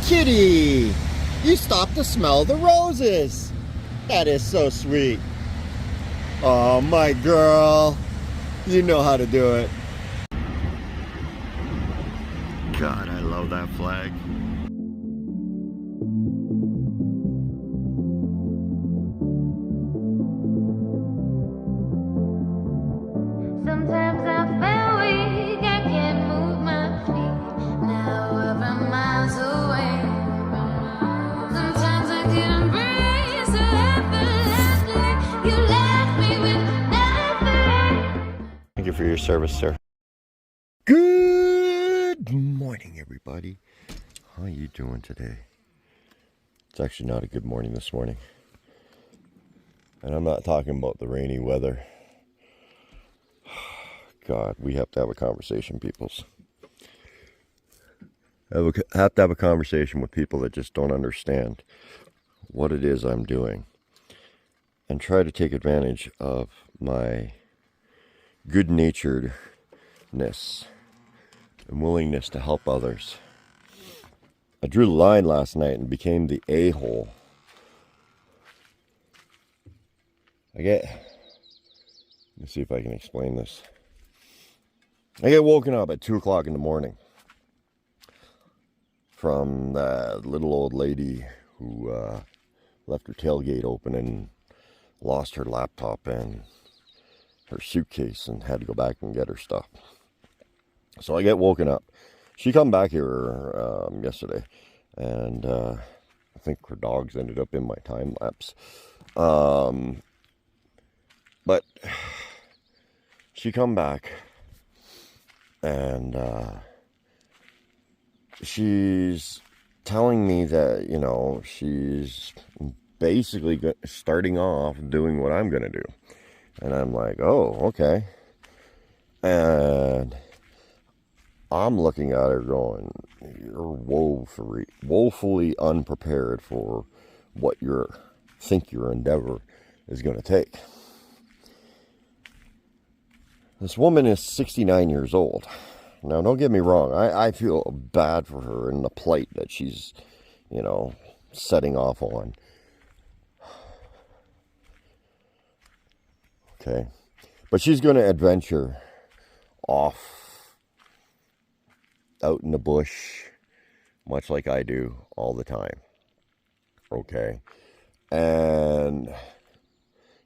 Kitty, you stopped to smell the roses. That is so sweet. Oh, my girl. You know how to do it. God, I love that flag. Sometimes I feel weak, I can't move my feet. Now I'm miles away. Sometimes I can't breathe, so effortlessly you left me with nothing. Thank you for your service, sir. Good morning, everybody. How are you doing today? It's actually not a good morning this morning. And I'm not talking about the rainy weather. God, we have to have a conversation, peoples. I have to have a conversation with people that just don't understand what it is I'm doing. And try to take advantage of my good-naturedness and willingness to help others. I drew the line last night and became the a-hole. Let me see if I can explain this. I get woken up at 2 o'clock in the morning from that little old lady who left her tailgate open and lost her laptop and her suitcase and had to go back and get her stuff. So I get woken up. She come back here yesterday, and I think her dogs ended up in my time lapse. But she come back, and she's telling me that, you know, she's basically starting off doing what I'm going to do. And I'm like, oh, okay. And I'm looking at her going, you're woefully unprepared for what your endeavor is going to take. This woman is 69 years old. Now, don't get me wrong. I feel bad for her and the plight that she's, you know, setting off on. Okay. But she's going to adventure off out in the bush, much like I do all the time. Okay. And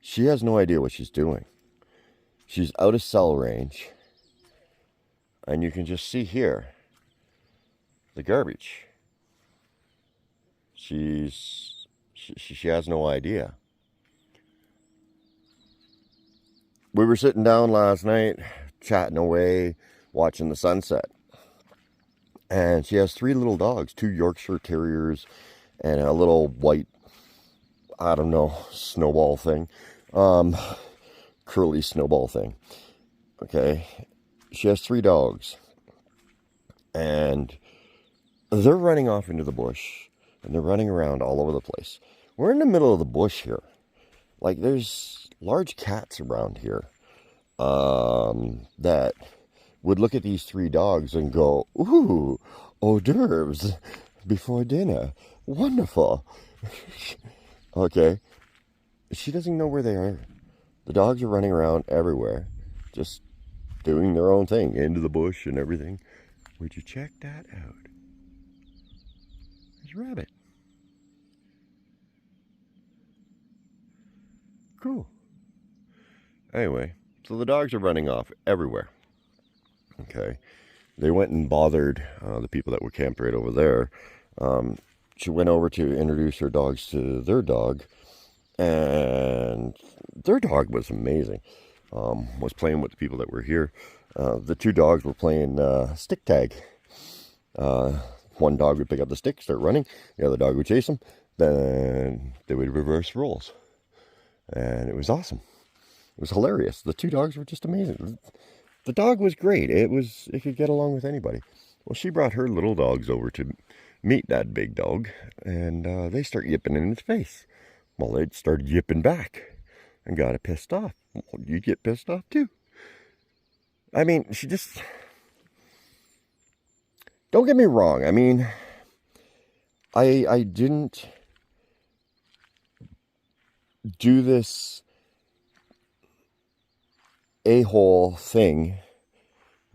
she has no idea what she's doing. She's out of cell range. And you can just see here the garbage. She has no idea. We were sitting down last night, chatting away, watching the sunset. And she has 3 little dogs, 2 Yorkshire Terriers and a little white, I don't know, snowball thing. Curly snowball thing. Okay. She has 3 dogs. And they're running off into the bush. And they're running around all over the place. We're in the middle of the bush here. Like, there's large cats around here that would look at these 3 dogs and go, ooh, hors d'oeuvres before dinner. Wonderful. Okay. She doesn't know where they are. The dogs are running around everywhere, just doing their own thing, into the bush and everything. Would you check that out? There's a rabbit. Cool. Anyway, so the dogs are running off everywhere. Okay. They went and bothered the people that were camped right over there. She went over to introduce her dogs to their dog. And their dog was amazing. Was playing with the people that were here. The 2 dogs were playing stick tag. One dog would pick up the stick, start running. The other dog would chase them. Then they would reverse roles. And it was awesome. It was hilarious. The 2 dogs were just amazing. The dog was great. It could get along with anybody. Well, she brought her little dogs over to meet that big dog. And they start yipping in its face. Well, they started yipping back and got it pissed off. Well, you get pissed off too. I mean, she just... Don't get me wrong. I mean, I didn't do this a-hole thing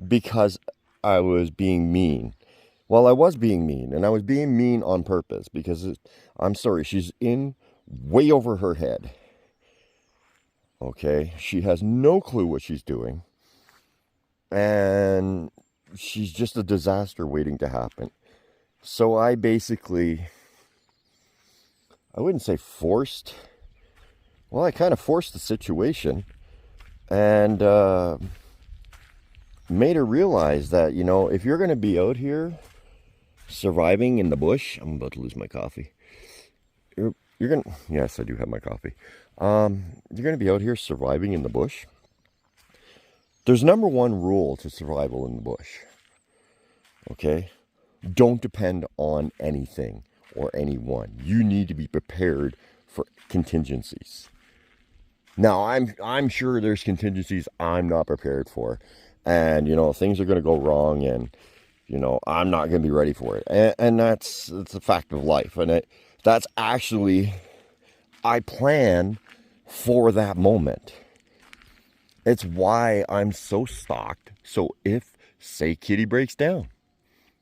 because I was being mean. Well, I was being mean, and I was being mean on purpose because I'm sorry, she's in way over her head. Okay, she has no clue what she's doing, and she's just a disaster waiting to happen. So I basically, I wouldn't say forced, well, I kind of forced the situation and made her realize that, you know, if you're going to be out here surviving in the bush, I'm about to lose my coffee. You're going to, yes, I do have my coffee. You're going to be out here surviving in the bush. There's number one rule to survival in the bush. Okay? Don't depend on anything or anyone. You need to be prepared for contingencies. Now, I'm sure there's contingencies I'm not prepared for. And, you know, things are going to go wrong and, you know, I'm not going to be ready for it. And that's a fact of life. And that's actually, I plan for that moment. It's why I'm so stocked. So if, say, Kitty breaks down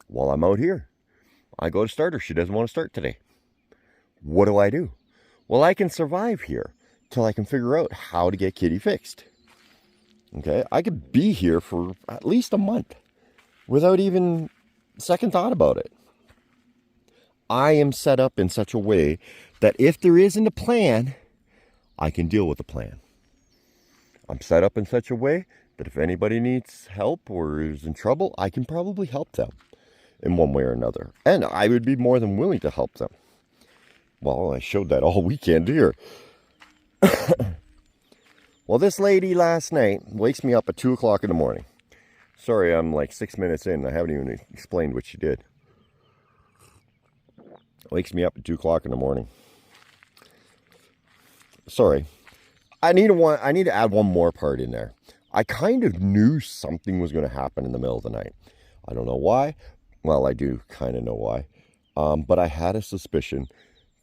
while I'm out here, I go to start her. She doesn't want to start today. What do? Well, I can survive here till I can figure out how to get Kitty fixed. Okay, I could be here for at least a month without even second thought about it. I am set up in such a way that if there isn't a plan, I can deal with the plan. I'm set up in such a way that if anybody needs help or is in trouble, I can probably help them in one way or another. And I would be more than willing to help them. Well, I showed that all weekend here. Well, this lady last night wakes me up at 2 o'clock in the morning. Sorry, I'm like 6 minutes in. I haven't even explained what she did. Wakes me up at 2 o'clock in the morning. Sorry. I need to add one more part in there. I kind of knew something was going to happen in the middle of the night. I don't know why. Well, I do kind of know why. But I had a suspicion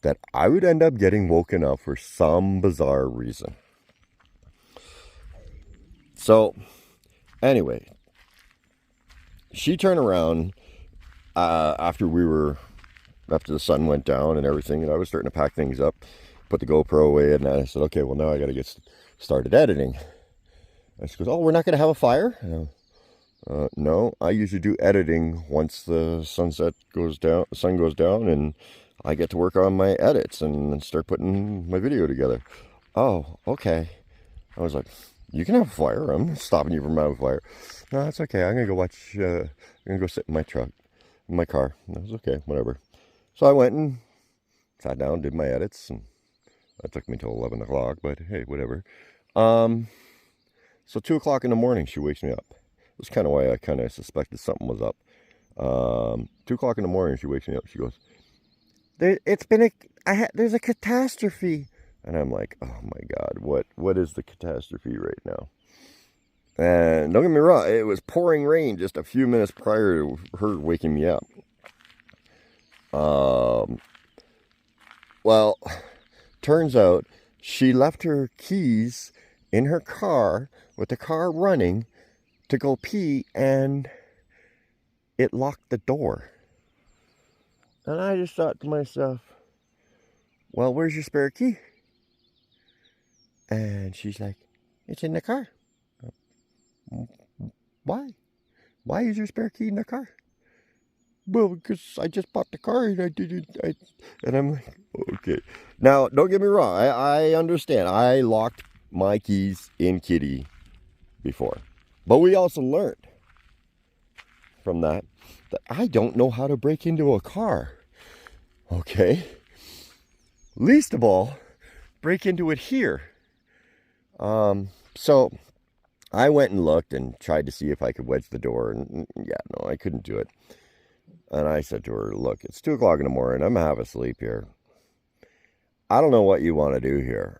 that I would end up getting woken up for some bizarre reason. So, anyway, she turned around after the sun went down and everything, and I was starting to pack things up, put the GoPro away, and I said, okay, well, now I got to get started editing. And she goes, oh, we're not going to have a fire? No, I usually do editing once the sun goes down, and I get to work on my edits and start putting my video together. Oh, okay. I was like, you can have a fire. I'm not stopping you from having a fire. No, that's okay. I'm going to go watch, I'm going to go sit in my truck, in my car. That was okay, whatever. So I went and sat down, did my edits, and that took me till 11 o'clock, but hey, whatever. So 2 o'clock in the morning, she wakes me up. That's kind of why I kind of suspected something was up. 2 o'clock in the morning, she wakes me up. She goes, there's a catastrophe. And I'm like, oh my God, what is the catastrophe right now? And don't get me wrong, it was pouring rain just a few minutes prior to her waking me up. Well, turns out she left her keys in her car with the car running to go pee, and it locked the door. And I just thought to myself, well, where's your spare key? And she's like, it's in the car. Why? Why is your spare key in the car? Well, because I just bought the car and and I'm like, okay. Now, don't get me wrong. I understand. I locked my keys in Kitty before. But we also learned from that I don't know how to break into a car. Okay? Least of all, break into it here. So I went and looked and tried to see if I could wedge the door, and yeah, no, I couldn't do it. And I said to her, look, it's 2 o'clock in the morning. I'm half asleep here. I don't know what you want to do here.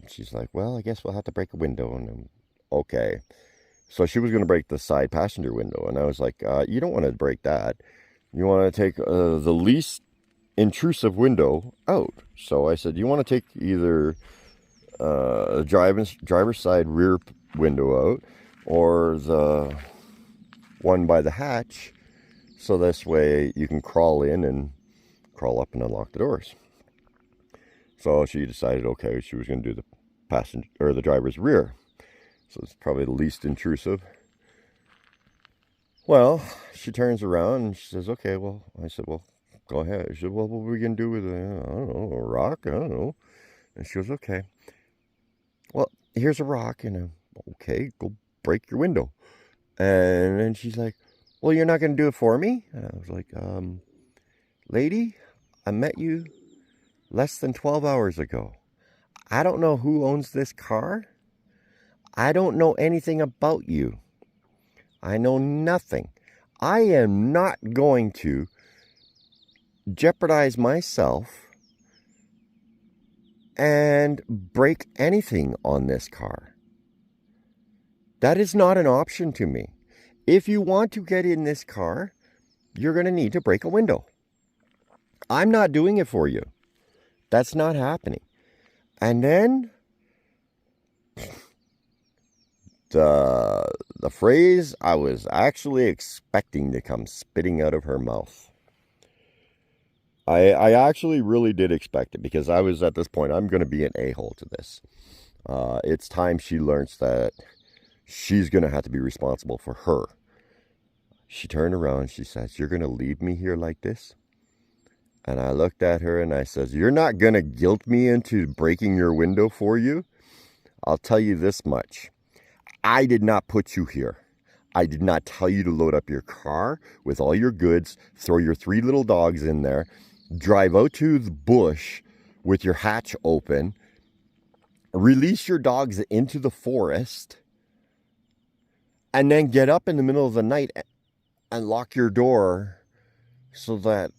She's like, well, I guess we'll have to break a window. And I'm, okay. So she was going to break the side passenger window. And I was like, you don't want to break that. You want to take the least intrusive window out. So I said, you want to take either the driver's side rear window out or the one by the hatch, so this way you can crawl in and crawl up and unlock the doors. So she decided, okay, she was going to do the passenger or the driver's rear. So it's probably the least intrusive. Well, she turns around and she says, okay, well, I said, well, go ahead. She said, well, what are we going to do with I don't know, a rock? I don't know. And she goes, okay. Well, here's a rock. And okay, go break your window. And then she's like, well, you're not going to do it for me? And I was like, lady, I met you less than 12 hours ago. I don't know who owns this car. I don't know anything about you. I know nothing. I am not going to jeopardize myself and break anything on this car. That is not an option to me. If you want to get in this car, you're going to need to break a window. I'm not doing it for you. That's not happening. And then the phrase I was actually expecting to come spitting out of her mouth. I actually really did expect it, because I was at this point, I'm going to be an a-hole to this. It's time she learns that she's going to have to be responsible for her. She turned around, she says, you're going to leave me here like this? And I looked at her and I says, you're not going to guilt me into breaking your window for you? I'll tell you this much. I did not put you here. I did not tell you to load up your car with all your goods, throw your 3 little dogs in there, drive out to the bush with your hatch open, release your dogs into the forest, and then get up in the middle of the night and lock your door so that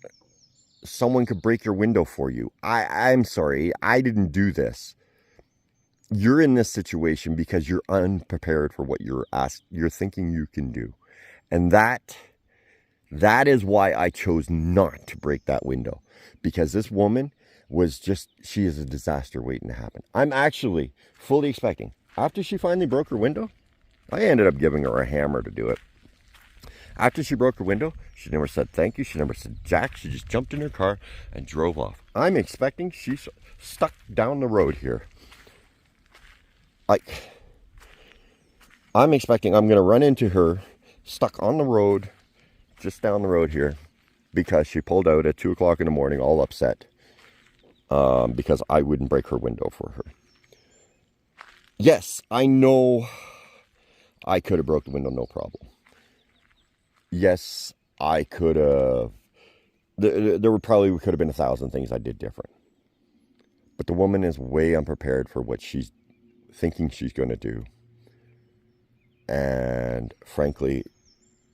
someone could break your window for you. I'm sorry, I didn't do this. You're in this situation because you're unprepared for what you're thinking you can do. And that is why I chose not to break that window. Because this woman she is a disaster waiting to happen. I'm actually fully expecting, after she finally broke her window, I ended up giving her a hammer to do it. After she broke her window, she never said thank you. She never said jack. She just jumped in her car and drove off. I'm expecting she's stuck down the road here. I'm expecting I'm going to run into her stuck on the road, just down the road here, because she pulled out at 2 o'clock in the morning, all upset, because I wouldn't break her window for her. Yes, I know I could have broke the window, no problem. Yes, I could have. There could have been 1,000 things I did different. But the woman is way unprepared for what she's thinking she's going to do. And frankly,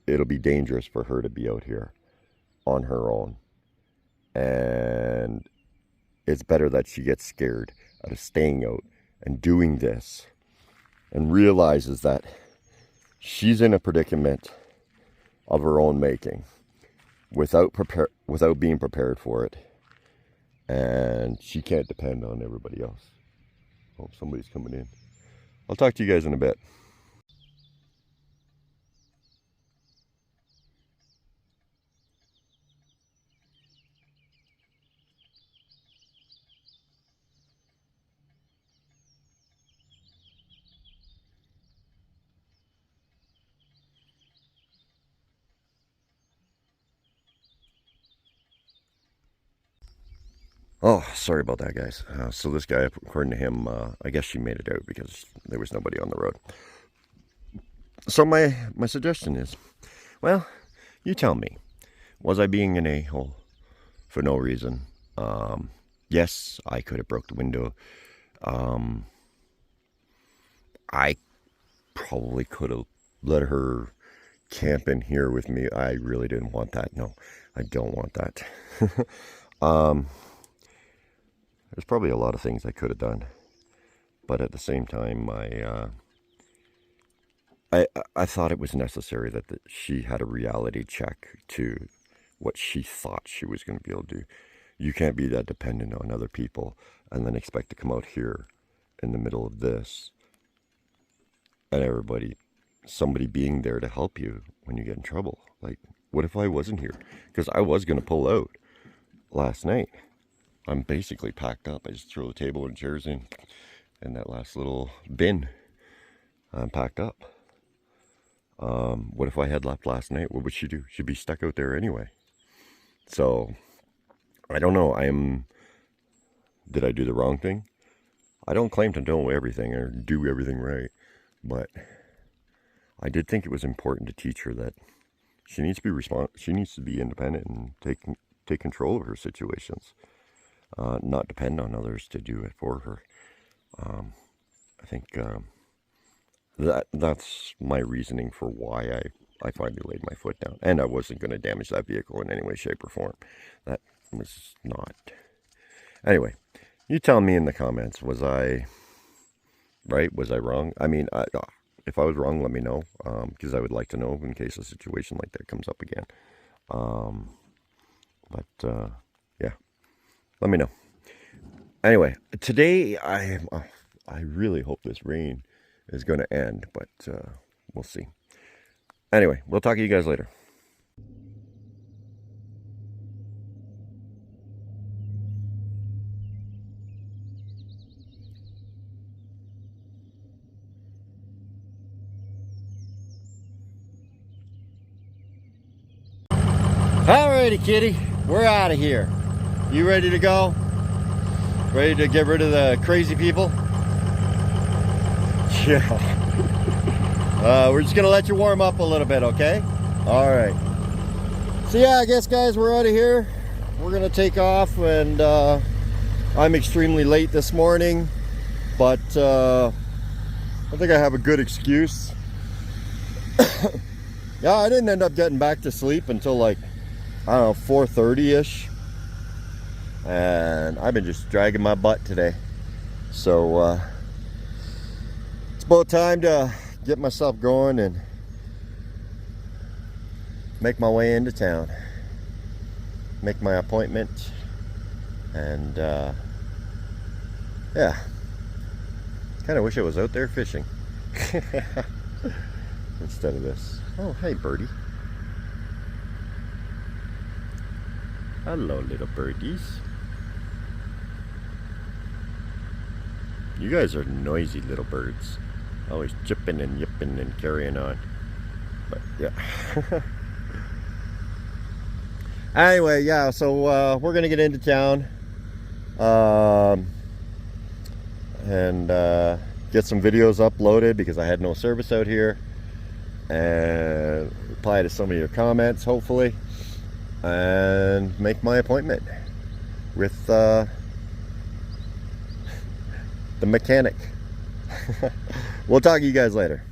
it'll be dangerous for her to be out here on her own. And it's better that she gets scared out of staying out and doing this and realizes that she's in a predicament of her own making without being prepared for it, and she can't depend on everybody else. Oh, somebody's coming in. I'll talk to you guys in a bit. Oh, sorry about that, guys. So this guy, according to him, I guess she made it out because there was nobody on the road. So my suggestion is, well, you tell me, was I being an a-hole for no reason? Yes, I could have broke the window. I probably could have let her camp in here with me. I really didn't want that. No, I don't want that. There's probably a lot of things I could have done, but at the same time, I thought it was necessary that she had a reality check to what she thought she was going to be able to do. You can't be that dependent on other people and then expect to come out here in the middle of this and somebody being there to help you when you get in trouble. Like, what if I wasn't here? Because I was going to pull out last night. I'm basically packed up. I just throw the table and chairs in that last little bin. I'm packed up. What if I had left last night? What would she do? She'd be stuck out there anyway. So, I don't know. Did I do the wrong thing? I don't claim to know everything or do everything right, but I did think it was important to teach her that she needs to be independent and take control of her situations, not depend on others to do it for her. I think that's my reasoning for why I finally laid my foot down. And I wasn't going to damage that vehicle in any way, shape, or form. That was not. Anyway, you tell me in the comments, was I right? Was I wrong? I mean, if I was wrong, let me know, because I would like to know in case a situation like that comes up again. Yeah, let me know. Anyway, today I really hope this rain is going to end, but we'll see. Anyway, we'll talk to you guys later. Alrighty, kitty, we're out of here. You ready to go? Ready to get rid of the crazy people? Yeah. We're just gonna let you warm up a little bit, okay? All right. So yeah, I guess guys, we're out of here. We're gonna take off, and I'm extremely late this morning, but I think I have a good excuse. Yeah, I didn't end up getting back to sleep until like, I don't know, 4:30-ish. And I've been just dragging my butt today. So it's about time to get myself going and make my way into town. Make my appointment. And yeah. Kind of wish I was out there fishing. Instead of this. Oh, hey birdie. Hello, little birdies. You guys are noisy little birds. Always chipping and yipping and carrying on. But yeah. Anyway, yeah, so we're gonna get into town and get some videos uploaded because I had no service out here, and reply to some of your comments, hopefully, and make my appointment with the mechanic. We'll talk to you guys later.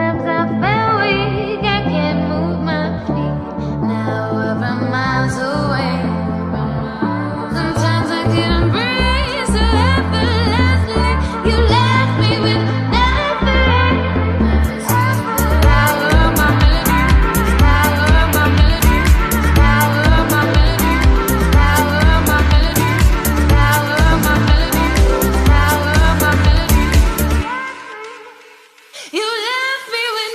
Sometimes I feel weak, I can't move my feet. Now we're miles away. Sometimes I couldn't breathe, so effortlessly you left me with nothing. Power of my melody, power of my melody, power of my melody, power of my melody, power of my melody, power of my melody. You left me with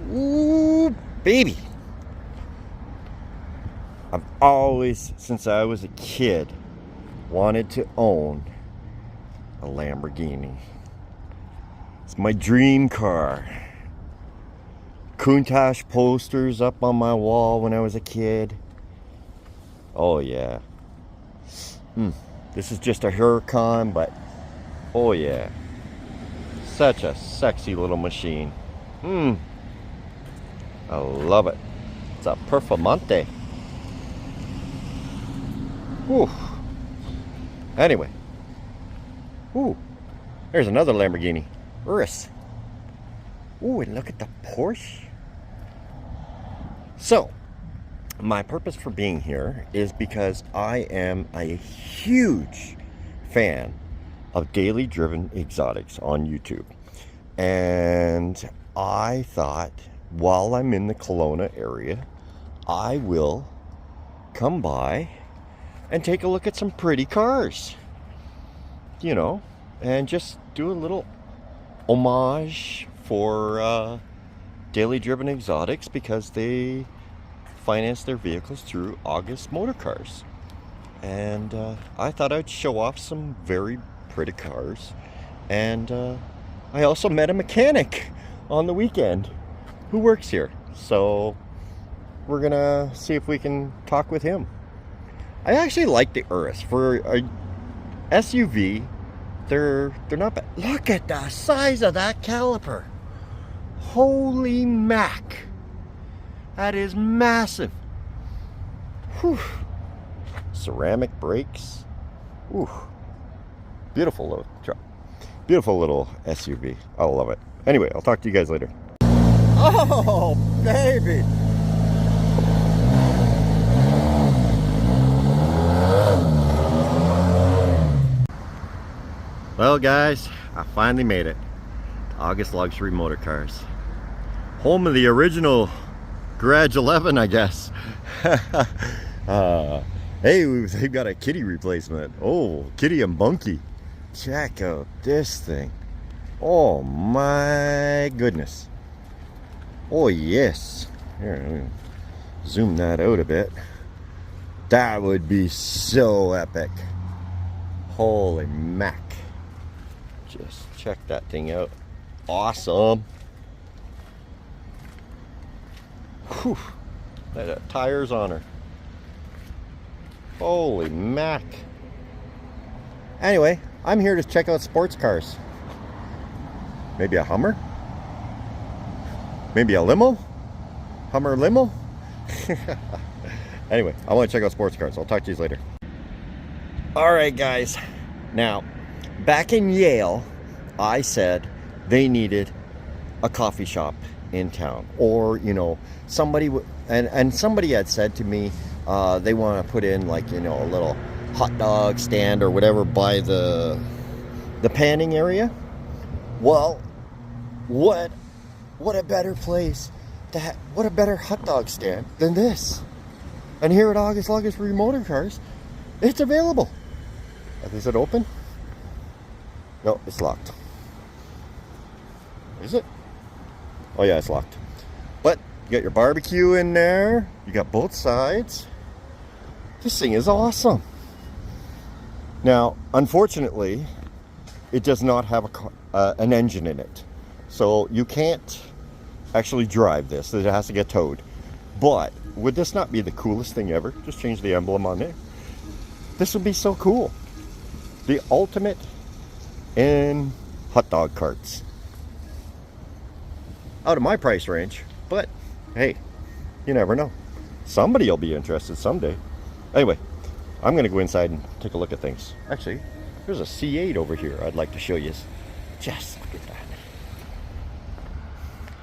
Ooh, baby. I've always, since I was a kid, wanted to own a Lamborghini. It's my dream car. Countach posters up on my wall when I was a kid. Oh yeah. This is just a Huracan, but oh yeah. Such a sexy little machine. I love it. It's a Performante. Whew. Anyway. Ooh. There's another Lamborghini. Urus. Ooh, and look at the Porsche. So, my purpose for being here is because I am a huge fan of daily driven exotics on YouTube. And I thought, while I'm in the Kelowna area, I will come by and take a look at some pretty cars. You know, and just do a little homage for daily driven exotics, because they finance their vehicles through August Motorcars. And I thought I'd show off some very pretty cars. And I also met a mechanic on the weekend who works here, so we're gonna see if we can talk with him. I actually like the Urus for a SUV. They're not bad. Look at the size of that caliper. Holy mac, that is massive. Whew. Ceramic brakes. Ooh. Beautiful little truck. Beautiful little SUV. I love it. Anyway, I'll talk to you guys later. Oh, baby. Well, guys, I finally made it to August Luxury Motorcars. Home of the original Garage 11, I guess. Hey, they've got a kitty replacement. Oh, Kitty and Bunky. Check out this thing. Oh my goodness. Oh yes. Here, let me zoom that out a bit. That would be so epic. Holy mac. Just check that thing out. Awesome. Whew. That got tires on her. Holy mac. Anyway, I'm here to check out sports cars. Maybe a Hummer? Maybe a limo? Hummer limo? Anyway, I want to check out sports cars. I'll talk to you later. Alright guys, now back in Yale I said they needed a coffee shop in town, or somebody and somebody had said to me they want to put in like a little hot dog stand or whatever by the panning area. Well, what a better place to what a better hot dog stand than this. And here at August Free Motorcars, it's available. Is it open? No, it's locked. Is it? Oh yeah, it's locked. But you got your barbecue in there. You got both sides. This thing is awesome. Now, unfortunately, it does not have an engine in it. So you can't actually drive this. It has to get towed. But would this not be the coolest thing ever? Just change the emblem on there. This would be so cool. The ultimate in hot dog carts. Out of my price range, but hey, you never know. Somebody will be interested someday. Anyway, I'm gonna go inside and take a look at things. Actually, there's a C8 over here I'd like to show you. Just look at that.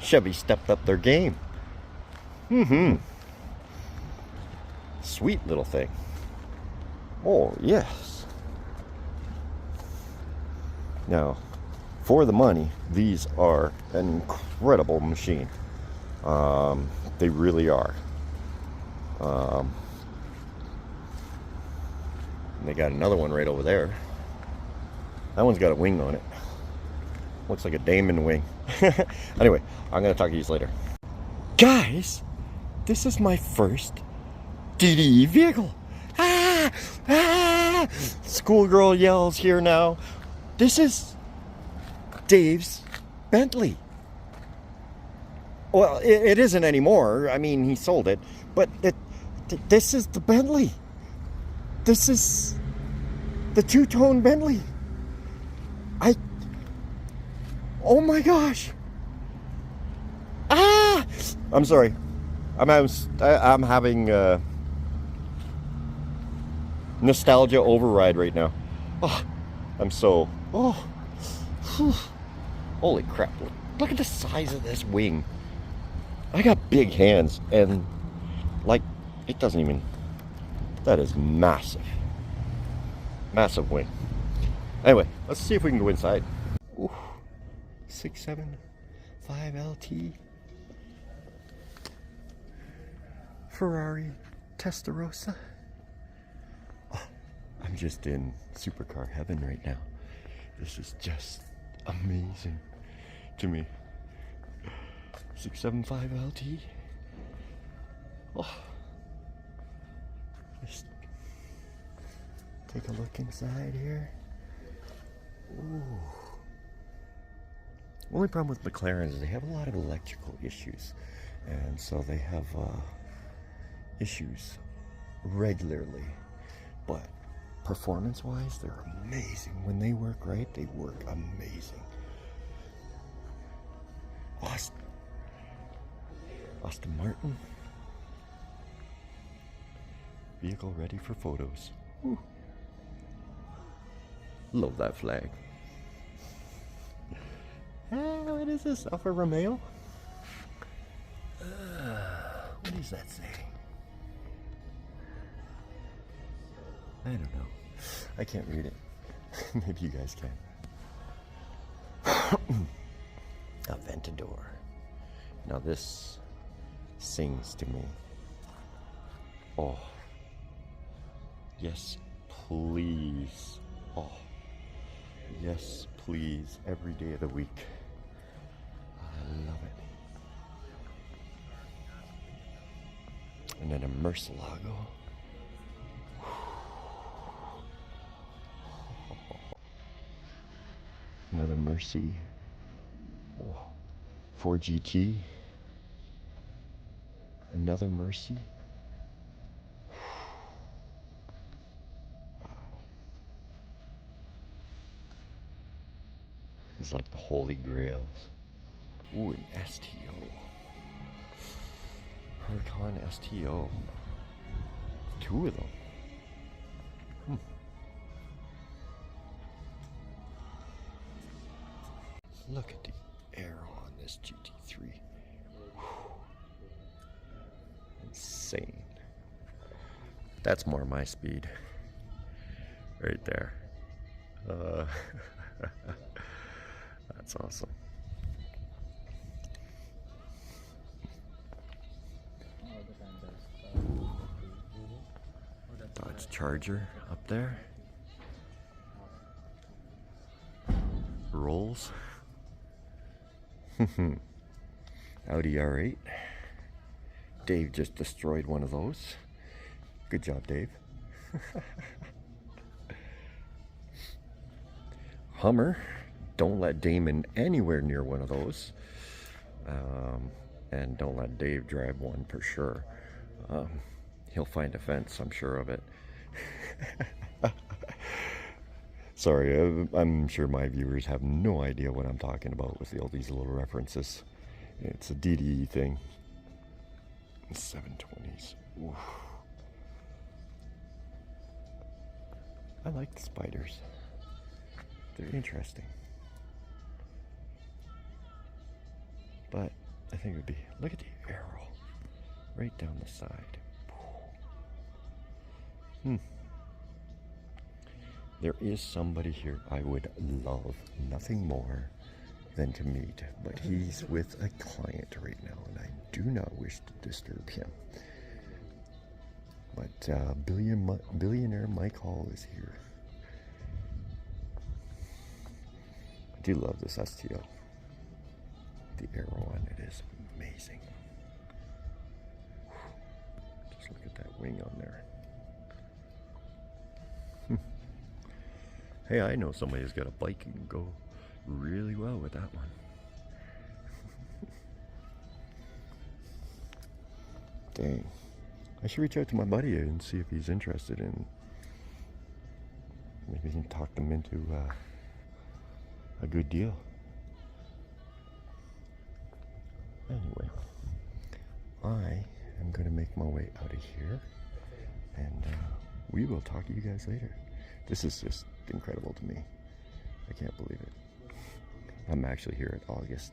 Chevy stepped up their game. Sweet little thing. Oh, yes. Now, for the money, these are an incredible machine. They really are. And they got another one right over there. That one's got a wing on it. Looks like a Damon wing. Anyway, I'm going to talk to you later. Guys, this is my first DDE vehicle. Ah! Ah! Schoolgirl yells here now. This is Dave's Bentley. Well, it isn't anymore. I mean, he sold it. But this is the Bentley. This is the two-tone Bentley. Oh my gosh. Ah! I'm sorry. I'm having nostalgia override right now. Oh, I'm so... Oh. Whew. Holy crap. Look at the size of this wing. I got big hands and like it doesn't even... That is massive. Massive wing. Anyway, let's see if we can go inside. Ooh. 675 LT. Ferrari Testarossa. Oh, I'm just in supercar heaven right now. This is just amazing to me. 675 LT. Oh. Just take a look inside here. Ooh. Only problem with McLarens is they have a lot of electrical issues, and so they have issues regularly. But performance-wise, they're amazing. When they work right, they work amazing. Aston Martin. Vehicle ready for photos. Whew. Love that flag. What is this? Alfa Romeo? What does that say? I don't know. I can't read it. Maybe you guys can. Aventador. Now this sings to me. Oh. Yes, please. Oh. Yes, please. Every day of the week. I love it. And then a Murcielago. Another Mercy. Oh. 4GT. Another Mercy. is like the holy grails. Ooh, an STO. Huracan STO. 2 of them. Look at the arrow on this GT3. Insane. That's more my speed. Right there. That's awesome. Dodge Charger up there. Rolls. Audi R8. Dave just destroyed one of those. Good job, Dave. Hummer. Don't let Damon anywhere near one of those. And don't let Dave drive one for sure. He'll find a fence, I'm sure of it. Sorry, I'm sure my viewers have no idea what I'm talking about with all these little references. It's a DDE thing. 720s. Oof. I like the spiders. They're interesting. But I think it would be, look at the arrow right down the side. There is somebody here I would love nothing more than to meet, but he's with a client right now and I do not wish to disturb him. But billionaire Mike Hall is here. I do love this STO. The arrow on it is amazing. Just look at that wing on there. Hey, I know somebody who's got a bike and can go really well with that one. Dang. I should reach out to my buddy and see if he's interested in, maybe we can talk them into a good deal. Anyway, I am going to make my way out of here and we will talk to you guys later. This is just incredible to me. I can't believe it. I'm actually here at August.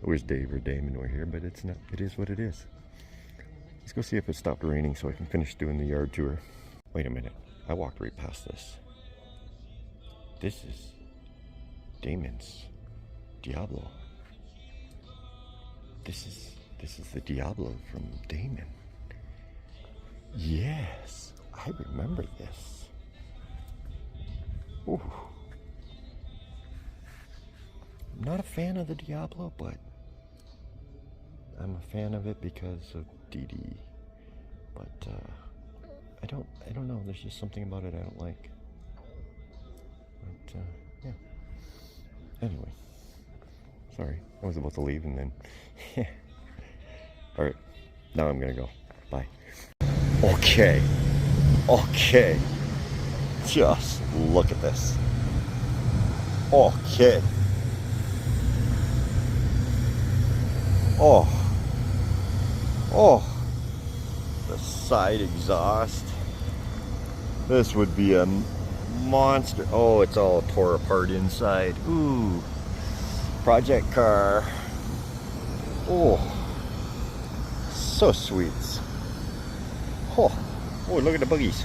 I wish Dave or Damon were here, but it's not. It is what it is. Let's go see if it stopped raining so I can finish doing the yard tour. Wait a minute. I walked right past this. This is Damon's Diablo. This is the Diablo from Damon. Yes, I remember this. Ooh. I'm not a fan of the Diablo, but I'm a fan of it because of DDE. But I don't know. There's just something about it I don't like. But yeah. Anyway, sorry. I was about to leave and then. All right. Now I'm gonna go. Bye. Okay. Just look at this. Okay. Oh, the side exhaust. This would be a monster. Oh, it's all tore apart inside. Ooh, project car. Oh, so sweet. Oh, look at the buggies.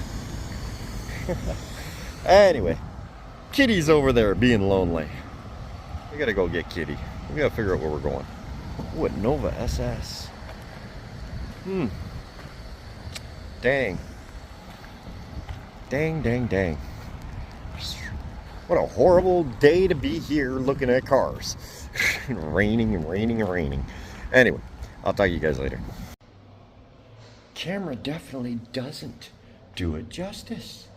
Anyway, Kitty's over there being lonely. We gotta go get Kitty. We gotta figure out where we're going. What, Nova SS? Dang. What a horrible day to be here looking at cars. Raining. Anyway, I'll talk to you guys later. Camera definitely doesn't do it justice.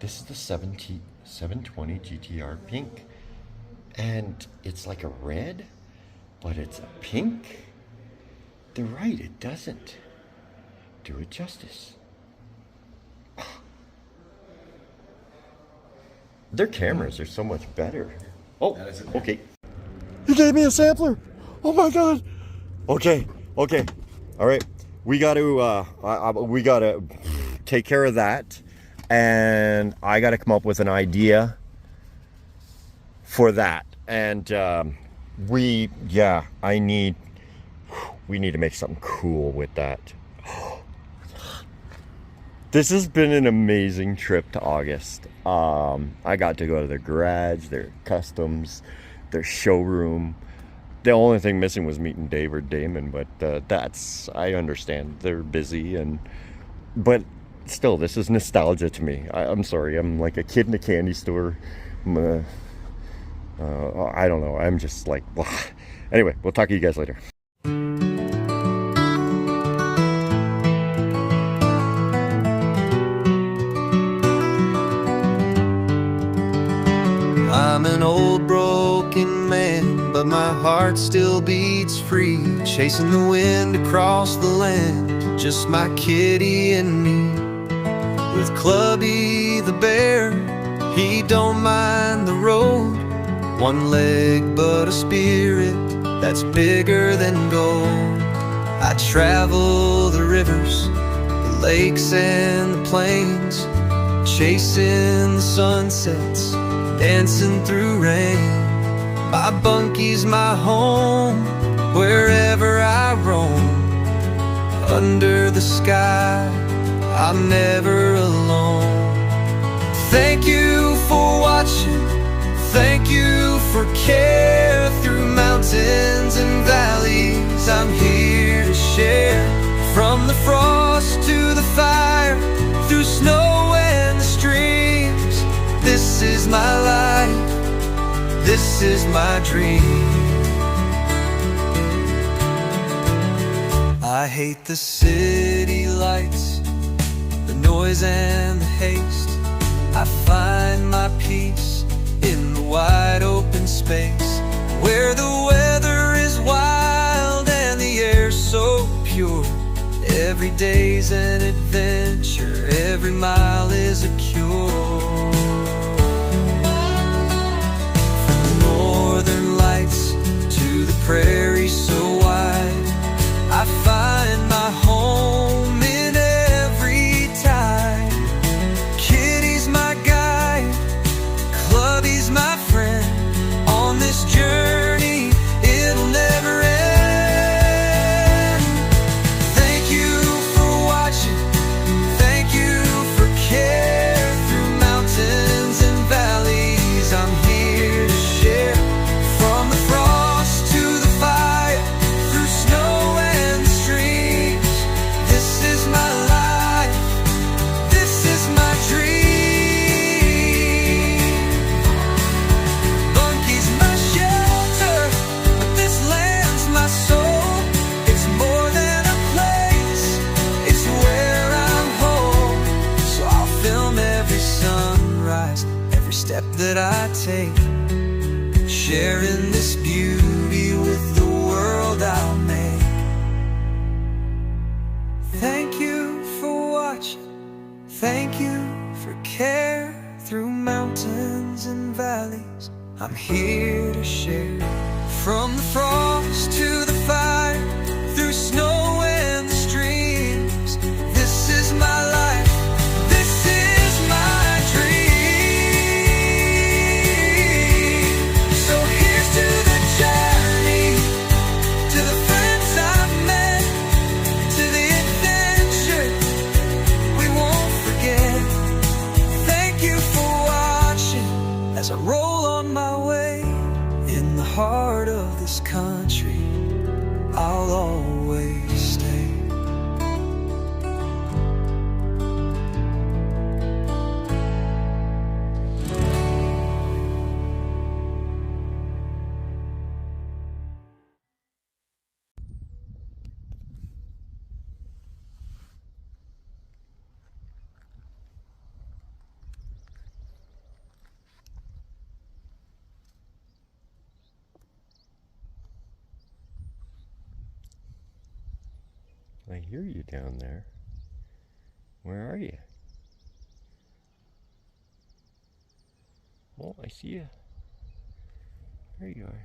This is the 720 GTR pink. And it's like a red, but it's a pink. They're right, it doesn't do it justice. Their cameras are so much better. Oh, That is okay. He gave me a sampler. Oh my god. Okay, okay. All right. We got to take care of that, and I got to come up with an idea for that. And we need to make something cool with that. This has been an amazing trip to August. I got to go to their garage, their customs, their showroom. The only thing missing was meeting Dave or Damon, but I understand. They're busy, but still, this is nostalgia to me. I'm sorry, I'm like a kid in a candy store. I don't know, I'm just like, blah. Anyway, we'll talk to you guys later. I'm an old broken man, but my heart still beats free, chasing the wind across the land, just my kitty and me. With Clubby the bear, he don't mind the road, one leg but a spirit that's bigger than gold. I travel the rivers, the lakes and the plains, chasing the sunsets, dancing through rain. My bunky's my home, wherever I roam. Under the sky, I'm never alone. Thank you for watching, thank you for care. Through mountains and valleys, I'm here to share. From the frost to the fire, through snow and the streams, this is my life, this is my dream. I hate the city lights, the noise and the haste. I find my peace in the wide open space, where the weather is wild and the air so pure. Every day's an adventure, every mile is a cure. From the northern lights to the prairie so wide, I find my home in every tide. Kitty's my guide, Clubby's my friend. On this journey, it'll never end. Thank you for watching, thank you for care. Through mountains and valleys, I'm here to share. From the frost to the fire, through snow and the streams, this is my life, this is my dream. Bunky's my shelter, but this land's my soul. It's more than a place, it's where I'm home. So I'll film every sunrise, every step that I take, sharing this beauty with the world I'll make. Thank you for watching, thank you for care. Through mountains and valleys, I'm here to share. From the frost to the fire, through snow and the streams, this is my life, this is my dream. So here's to the journey, to the friends I've met, to the adventure we won't forget. Thank you for watching as I roll on my way. In the heart of this country, I'll always stay. I hear you down there. Where are you? Oh, I see you. There you are.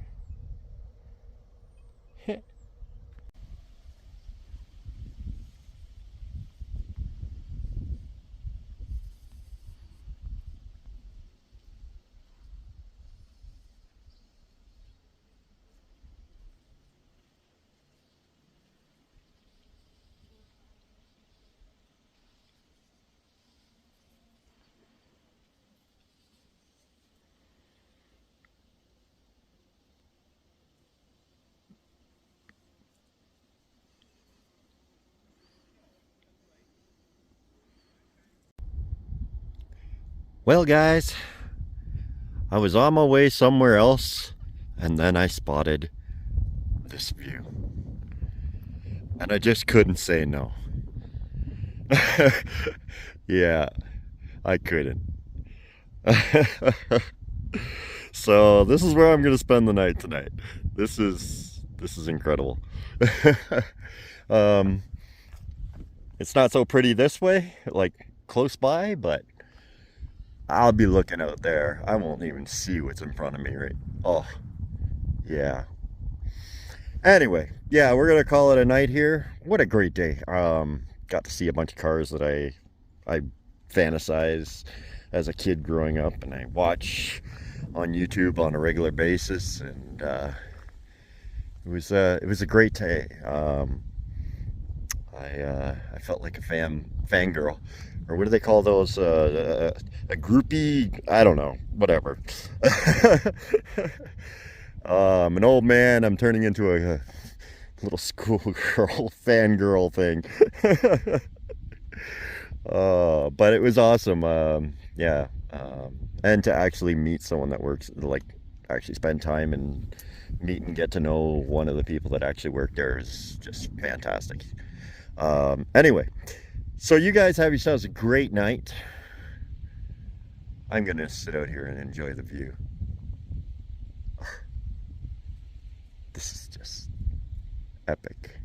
Well, guys, I was on my way somewhere else, and then I spotted this view. And I just couldn't say no. Yeah, I couldn't. So this is where I'm gonna spend the night tonight. This is incredible. um, it's not so pretty this way, like close by, but I'll be looking out there. I won't even see what's in front of me, right? Oh, yeah. Anyway, yeah, we're gonna call it a night here. What a great day. Got to see a bunch of cars that I fantasize as a kid growing up, and I watch on YouTube on a regular basis, and it was a great day. I felt like a fangirl, or what do they call those? A groupie? I don't know. Whatever. An old man. I'm turning into a little schoolgirl fangirl thing. But it was awesome. Yeah. And to actually meet someone that works, like actually spend time and meet and get to know one of the people that actually work there is just fantastic. Anyway, so you guys have yourselves a great night. I'm gonna sit out here and enjoy the view. This is just epic.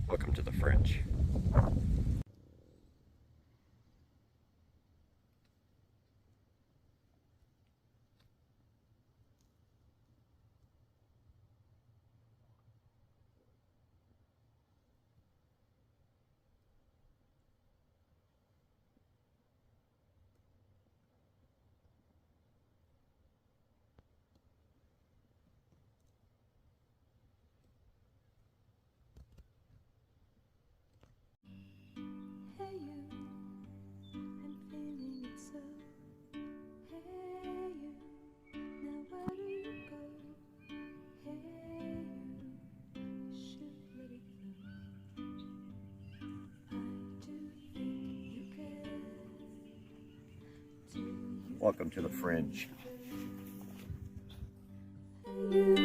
Welcome to the French. Hey you, I'm feeling it so. Hey you, now where do you go? Hey you, should let it flow. I do think you care. Do you Welcome to the Fringe. Hey you,